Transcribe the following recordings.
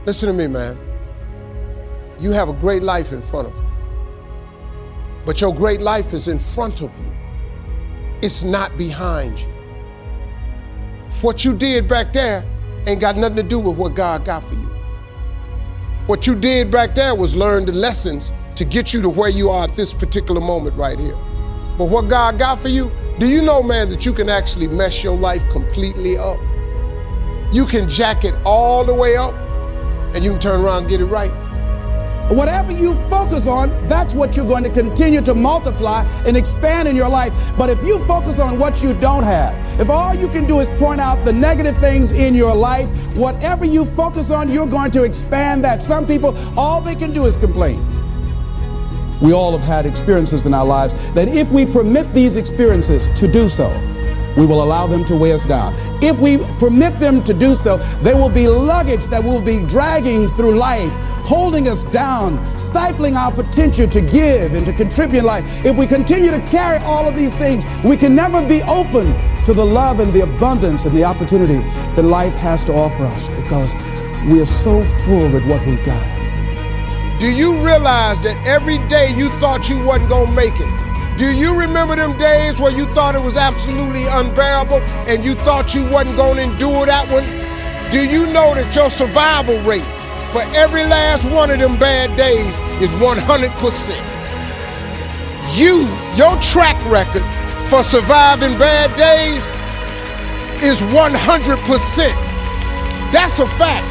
Listen to me, man. You have a great life in front of you. But your great life is in front of you. It's not behind you. What you did back there ain't got nothing to do with what God got for you. What you did back there was learn the lessons to get you to where you are at this particular moment right here. But what God got for you, do you know, man, that you can actually mess your life completely up? You can jack it all the way up and you can turn around and get it right. Whatever you focus on, that's what you're going to continue to multiply and expand in your life. But if you focus on what you don't have, if all you can do is point out the negative things in your life, whatever you focus on, you're going to expand that. Some people, all they can do is complain. We all have had experiences in our lives that if we permit these experiences to do so, we will allow them to weigh us down. If we permit them to do so, they will be luggage that will be dragging through life, holding us down, stifling our potential to give and to contribute in life. If we continue to carry all of these things, we can never be open to the love and the abundance and the opportunity that life has to offer us because we are so full with what we've got. Do you realize that every day you thought you wasn't gonna make it? Do you remember them days where you thought it was absolutely unbearable and you thought you wasn't gonna endure that one? Do you know that your survival rate for every last one of them bad days is 100%? Your track record for surviving bad days is 100%. That's a fact.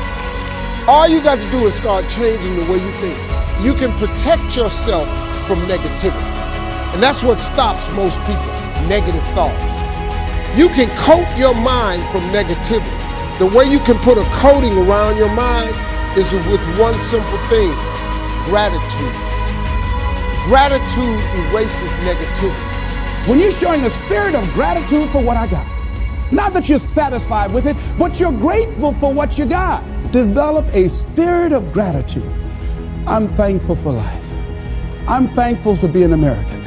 All you got to do is start changing the way you think. You can protect yourself from negativity. And that's what stops most people, negative thoughts. You can coat your mind from negativity. The way you can put a coating around your mind is with one simple thing, gratitude. Gratitude erases negativity. When you're showing a spirit of gratitude for what I got, not that you're satisfied with it, but you're grateful for what you got. Develop a spirit of gratitude. I'm thankful for life. I'm thankful to be an American.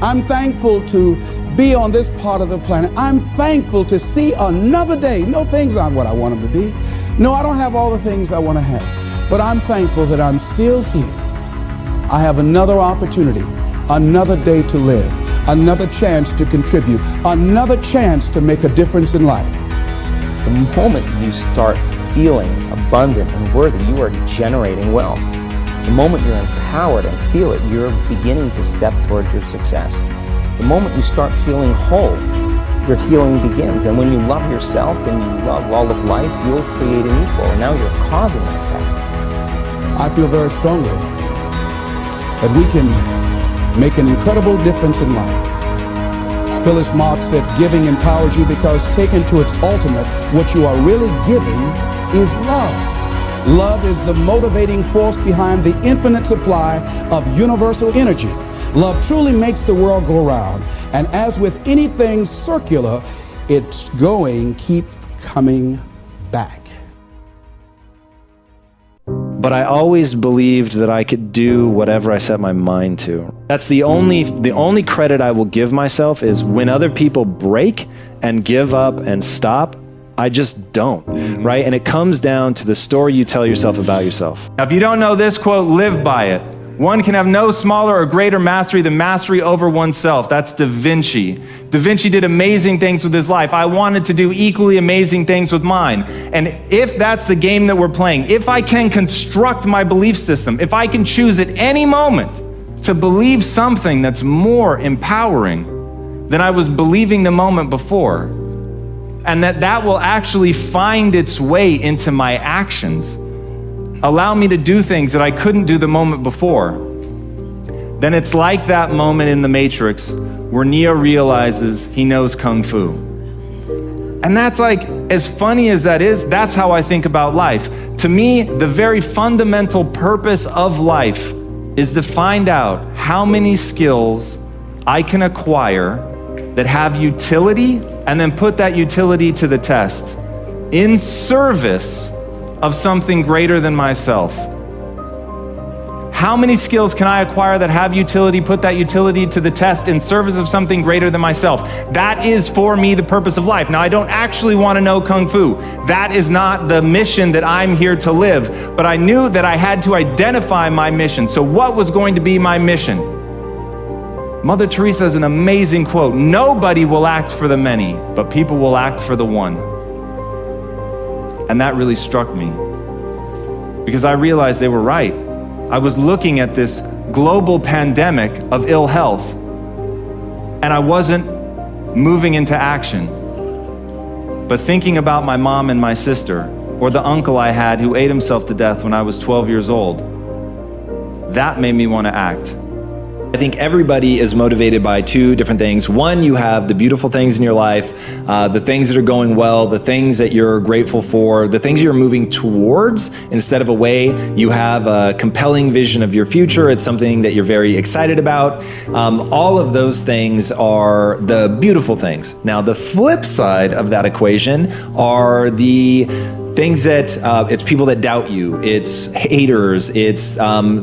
I'm thankful to be on this part of the planet. I'm thankful to see another day. No, things aren't what I want them to be. No, I don't have all the things I want to have, but I'm thankful that I'm still here. I have another opportunity, another day to live, another chance to contribute, another chance to make a difference in life. The moment you start feeling abundant and worthy, you are generating wealth. The moment you're empowered and feel it, you're beginning to step towards your success. The moment you start feeling whole, your healing begins. And when you love yourself and you love all of life, you'll create an equal. And now you're causing an effect. I feel very strongly that we can make an incredible difference in life. Phyllis Marx said, giving empowers you because taken to its ultimate, what you are really giving is love. Love is the motivating force behind the infinite supply of universal energy. Love truly makes the world go round. And as with anything circular, it's keep coming back. But I always believed that I could do whatever I set my mind to. That's the only credit I will give myself is when other people break and give up and stop, I just don't, right? And it comes down to the story you tell yourself about yourself. Now, if you don't know this quote, live by it. One can have no smaller or greater mastery than mastery over oneself. That's Da Vinci. Da Vinci did amazing things with his life. I wanted to do equally amazing things with mine. And if that's the game that we're playing, if I can construct my belief system, if I can choose at any moment to believe something that's more empowering than I was believing the moment before, and that will actually find its way into my actions, allow me to do things that I couldn't do the moment before, then it's like that moment in The Matrix where Neo realizes he knows Kung Fu. And that's like, as funny as that is, that's how I think about life. To me, the very fundamental purpose of life is to find out how many skills I can acquire that have utility, and then put that utility to the test in service of something greater than myself. How many skills can I acquire that have utility, put that utility to the test in service of something greater than myself? That is for me the purpose of life. Now, I don't actually want to know Kung Fu. That is not the mission that I'm here to live, but I knew that I had to identify my mission. So what was going to be my mission? Mother Teresa has an amazing quote: "Nobody will act for the many, but people will act for the one." And that really struck me, because I realized they were right. I was looking at this global pandemic of ill health, and I wasn't moving into action, but thinking about my mom and my sister, or the uncle I had who ate himself to death when I was 12 years old. That made me want to act. I think everybody is motivated by two different things. One, you have the beautiful things in your life, the things that are going well, the things that you're grateful for, the things you're moving towards instead of away. You have a compelling vision of your future. It's something that you're very excited about. All of those things are the beautiful things. Now, the flip side of that equation are the things that, it's people that doubt you, it's haters, it's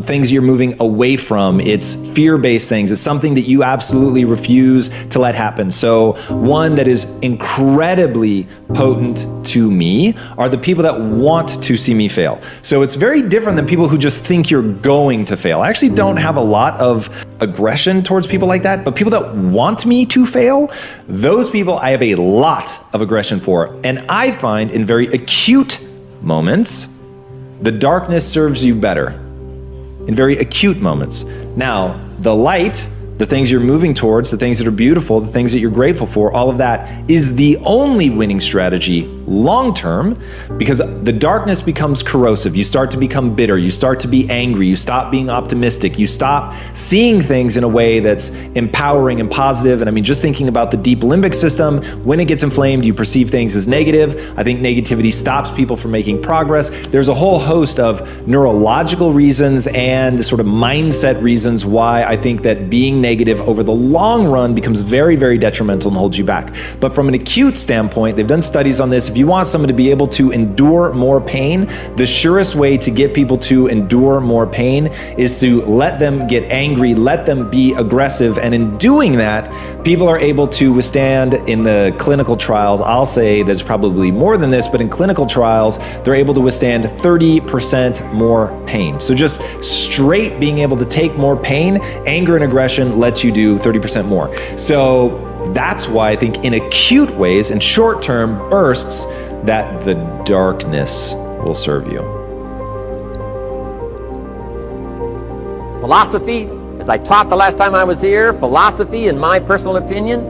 things you're moving away from, it's fear-based things, it's something that you absolutely refuse to let happen. So one that is incredibly potent to me are the people that want to see me fail. So it's very different than people who just think you're going to fail. I actually don't have a lot of aggression towards people like that, but people that want me to fail, those people I have a lot of aggression for. And I find in very acute moments, the darkness serves you better. In very acute moments. Now, the light, the things you're moving towards, the things that are beautiful, the things that you're grateful for, all of that is the only winning strategy long term, because the darkness becomes corrosive. You start to become bitter. You start to be angry. You stop being optimistic. You stop seeing things in a way that's empowering and positive. And I mean, just thinking about the deep limbic system, when it gets inflamed, you perceive things as negative. I think negativity stops people from making progress. There's a whole host of neurological reasons and sort of mindset reasons why I think that being negative over the long run becomes very, very detrimental and holds you back. But from an acute standpoint, they've done studies on this. If you want someone to be able to endure more pain, the surest way to get people to endure more pain is to let them get angry, let them be aggressive. And in doing that, people are able to withstand, in the clinical trials, I'll say there's probably more than this, but in clinical trials, they're able to withstand 30% more pain. So just straight being able to take more pain, anger and aggression lets you do 30% more. So that's why I think in acute ways and short-term bursts that the darkness will serve you. Philosophy, as I taught the last time I was here, philosophy, in my personal opinion,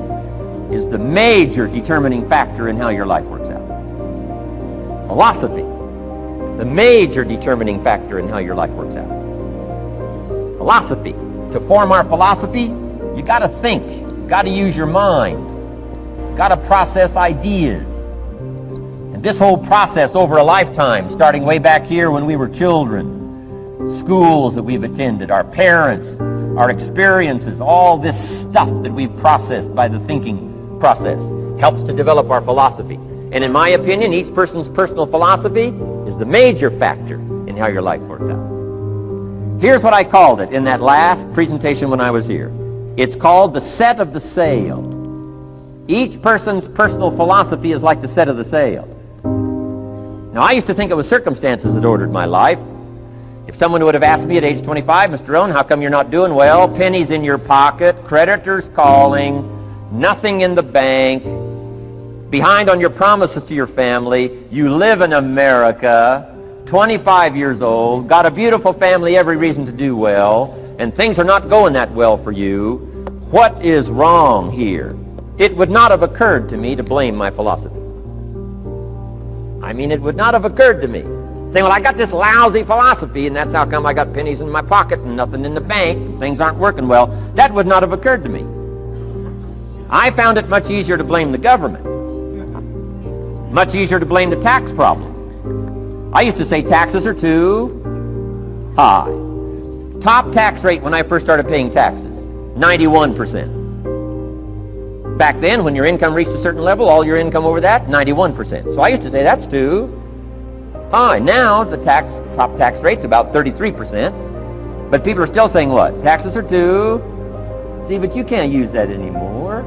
is the major determining factor in how your life works out. Philosophy, the major determining factor in how your life works out. Philosophy. To form our philosophy, you got to think. Got to use your mind, got to process ideas. And this whole process over a lifetime, starting way back here when we were children, schools that we've attended, our parents, our experiences, all this stuff that we've processed by the thinking process helps to develop our philosophy. And in my opinion, each person's personal philosophy is the major factor in how your life works out. Here's what I called it in that last presentation when I was here. It's called the set of the sail. Each person's personal philosophy is like the set of the sail. Now, I used to think it was circumstances that ordered my life. If someone would have asked me at age 25, Mr. Rohn, how come you're not doing well? Pennies in your pocket, creditors calling, nothing in the bank, behind on your promises to your family, you live in America, 25 years old, got a beautiful family, every reason to do well, and things are not going that well for you. What is wrong here? It would not have occurred to me to blame my philosophy. I mean, it would not have occurred to me. Saying, well, I got this lousy philosophy, and that's how come I got pennies in my pocket and nothing in the bank, and things aren't working well. That would not have occurred to me. I found it much easier to blame the government. Much easier to blame the tax problem. I used to say taxes are too high. Top tax rate when I first started paying taxes, 91%. Back then, when your income reached a certain level, all your income over that, 91%. So I used to say that's too high. Now the top tax rate's about 33%. But people are still saying what? Taxes are 2. See, but you can't use that anymore.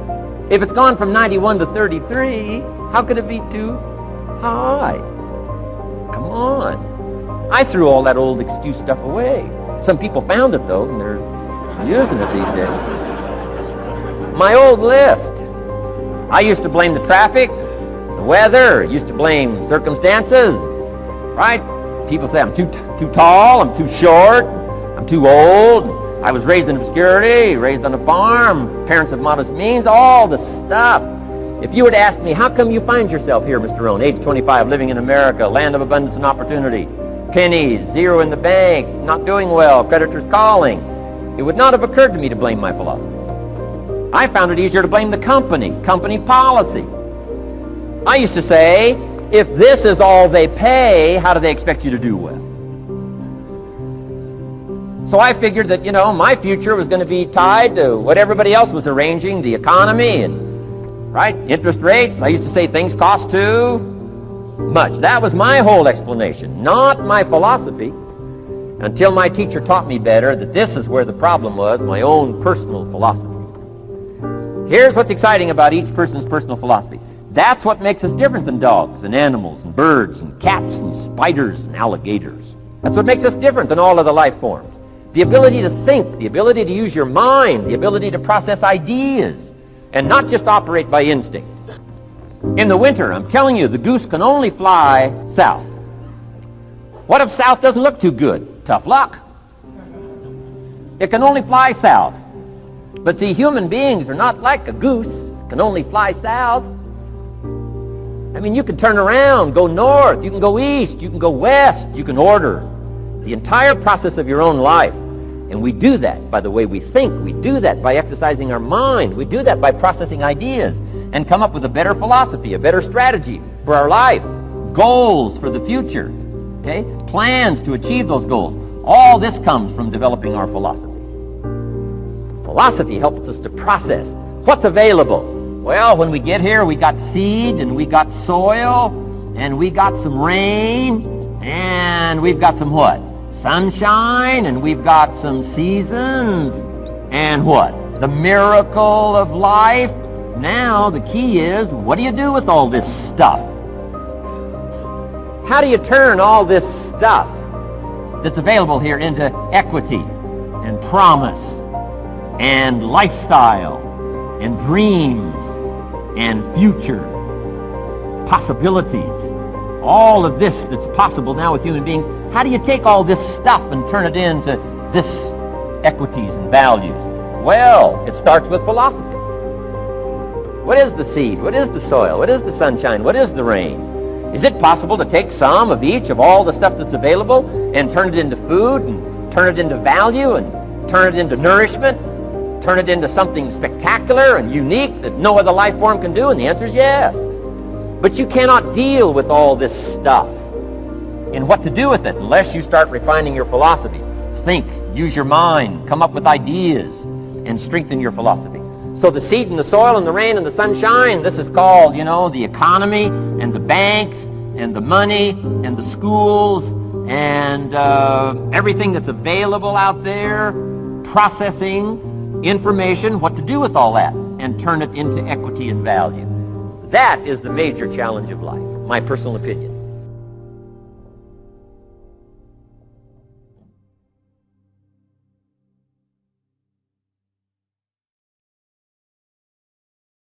If it's gone from 91 to 33, how could it be too high? Come on. I threw all that old excuse stuff away. Some people found it, though, and they're using it these days. My old list. I used to blame the traffic, the weather, used to blame circumstances, right? People say I'm too tall, I'm too short, I'm too old. I was raised in obscurity, raised on a farm, parents of modest means, all the stuff. If you were to ask me, how come you find yourself here, Mr. Rohn, age 25, living in America, land of abundance and opportunity, pennies, zero in the bank, not doing well, creditors calling, it would not have occurred to me to blame my philosophy. I found it easier to blame the company policy. I used to say, if this is all they pay, how do they expect you to do well? So I figured that, my future was going to be tied to what everybody else was arranging, the economy and, right, interest rates. I used to say things cost too much. That was my whole explanation, not my philosophy, until my teacher taught me better that this is where the problem was, my own personal philosophy. Here's what's exciting about each person's personal philosophy. That's what makes us different than dogs and animals and birds and cats and spiders and alligators. That's what makes us different than all of the life forms. The ability to think, the ability to use your mind, the ability to process ideas, and not just operate by instinct. In the winter, I'm telling you, the goose can only fly south. What if south doesn't look too good? Tough luck. It can only fly south. But see, human beings are not like a goose, can only fly south. I mean, you can turn around, go north, you can go east, you can go west, you can order the entire process of your own life. And we do that by the way we think. We do that by exercising our mind. We do that by processing ideas and come up with a better philosophy, a better strategy for our life, goals for the future, okay? Plans to achieve those goals. All this comes from developing our philosophy. Philosophy helps us to process what's available. Well, when we get here, we got seed, and we got soil, and we got some rain, and we've got some what? Sunshine, and we've got some seasons, and what? The miracle of life. Now, the key is, what do you do with all this stuff? How do you turn all this stuff that's available here into equity and promise and lifestyle and dreams and future possibilities? All of this that's possible now with human beings, how do you take all this stuff and turn it into this equities and values? Well, it starts with philosophy. What is the seed? What is the soil? What is the sunshine? What is the rain? Is it possible to take some of each of all the stuff that's available and turn it into food and turn it into value and turn it into nourishment, turn it into something spectacular and unique that no other life form can do? And the answer is yes. But you cannot deal with all this stuff and what to do with it unless you start refining your philosophy. Think, use your mind, come up with ideas, and strengthen your philosophy. So the seed and the soil and the rain and the sunshine, this is called, the economy and the banks and the money and the schools and everything that's available out there, processing information, what to do with all that, and turn it into equity and value. That is the major challenge of life, my personal opinion.